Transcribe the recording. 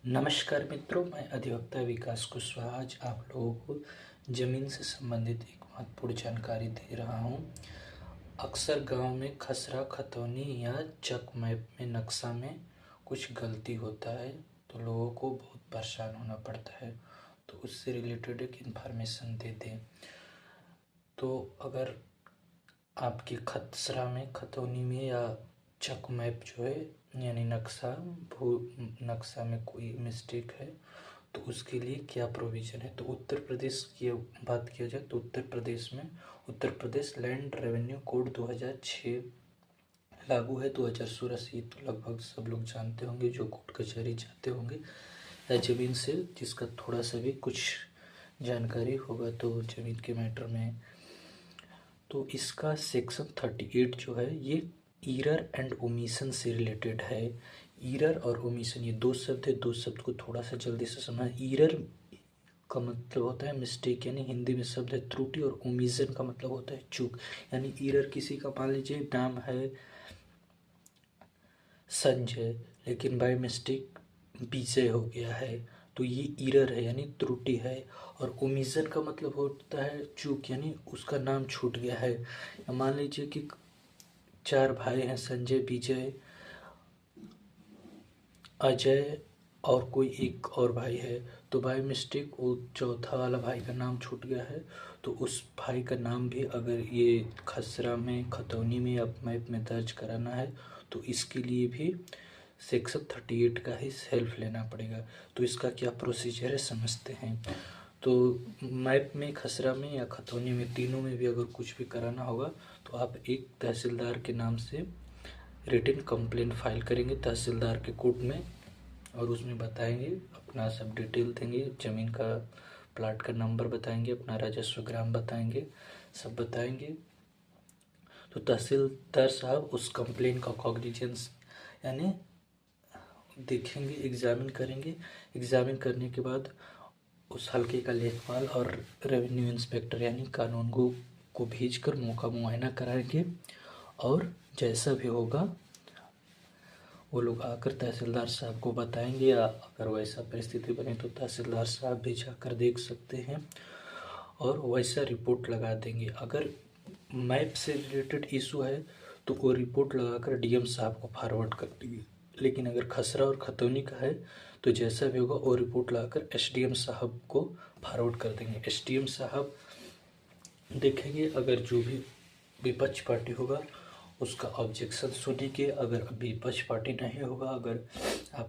नमस्कार मित्रों, मैं अधिवक्ता विकास कुशवाहा आज आप लोगों को ज़मीन से संबंधित एक महत्वपूर्ण जानकारी दे रहा हूं। अक्सर गांव में खसरा, खतौनी या चक मैप में नक्शा में कुछ गलती होता है तो लोगों को बहुत परेशान होना पड़ता है। तो उससे रिलेटेड एक इन्फॉर्मेशन दे दें। तो अगर आपके खसरा में, खतौनी में या चक मैप जो है यानी नक्शा में कोई मिस्टेक है तो उसके लिए क्या प्रोविज़न है। तो उत्तर प्रदेश की बात किया जाए तो Uttar Pradesh land revenue code 2006 लागू है। 2016 से ये तो लगभग सब लोग जानते होंगे जो कोर्ट कचहरी जाते होंगे या ज़मीन से जिसका थोड़ा सा भी कुछ जानकारी होगा तो ज़मीन के मैटर में। तो इसका सेक्शन 38 जो है ये ईरर एंड ओमिशन से रिलेटेड है। ईरर और ओमिशन ये दो शब्द है, दो शब्द को थोड़ा सा जल्दी से समझना। ईरर का मतलब होता है मिस्टेक, यानी हिंदी में शब्द है त्रुटि, और ओमिशन का मतलब होता है चूक। यानी ईरर किसी का, मान लीजिए नाम है संजय लेकिन बाय मिस्टेक विजय हो गया है तो ये ईरर है यानी त्रुटि है। और ओमिशन का मतलब होता है चूक, यानी उसका नाम छूट गया है। मान लीजिए कि 4 भाई हैं, संजय, विजय, अजय और कोई एक और भाई है। तो बाय मिस्टेक वो चौथा वाला भाई का नाम छूट गया है तो उस भाई का नाम भी अगर ये खसरा में, खतौनी में या मैप में दर्ज कराना है तो इसके लिए भी सेक्शन 38 का ही हेल्प लेना पड़ेगा। तो इसका क्या प्रोसीजर है समझते हैं। तो मैप में, खसरा में या खतौनी में, तीनों में भी अगर कुछ भी कराना होगा तो आप एक तहसीलदार के नाम से रिटन कंप्लेंट फाइल करेंगे तहसीलदार के कोर्ट में, और उसमें बताएंगे अपना सब डिटेल देंगे, ज़मीन का, प्लाट का नंबर बताएंगे, अपना राजस्व ग्राम बताएंगे, सब बताएंगे। तो तहसीलदार साहब उस कंप्लेंट का कॉग्निजेंस यानी देखेंगे, एग्जामिन करेंगे। एग्जामिन करने के बाद उस हल्के का लेखपाल और रेवेन्यू इंस्पेक्टर यानी कानून को भेजकर मौका मुआयना कराएंगे, और जैसा भी होगा वो लोग आकर तहसीलदार साहब को बताएंगे, या अगर वैसा परिस्थिति बने तो तहसीलदार साहब भी जाकर देख सकते हैं और वैसा रिपोर्ट लगा देंगे। अगर मैप से रिलेटेड इशू है तो वो रिपोर्ट लगाकर डीएम साहब को फॉरवर्ड कर देंगे। लेकिन अगर खसरा और खतौनी का है तो जैसा भी होगा वो रिपोर्ट लगाकर एसडीएम साहब को फॉरवर्ड कर देंगे। एसडीएम साहब देखेंगे, अगर जो भी विपक्ष पार्टी होगा उसका ऑब्जेक्शन सुनेंगे। अगर विपक्ष पार्टी नहीं होगा, अगर आप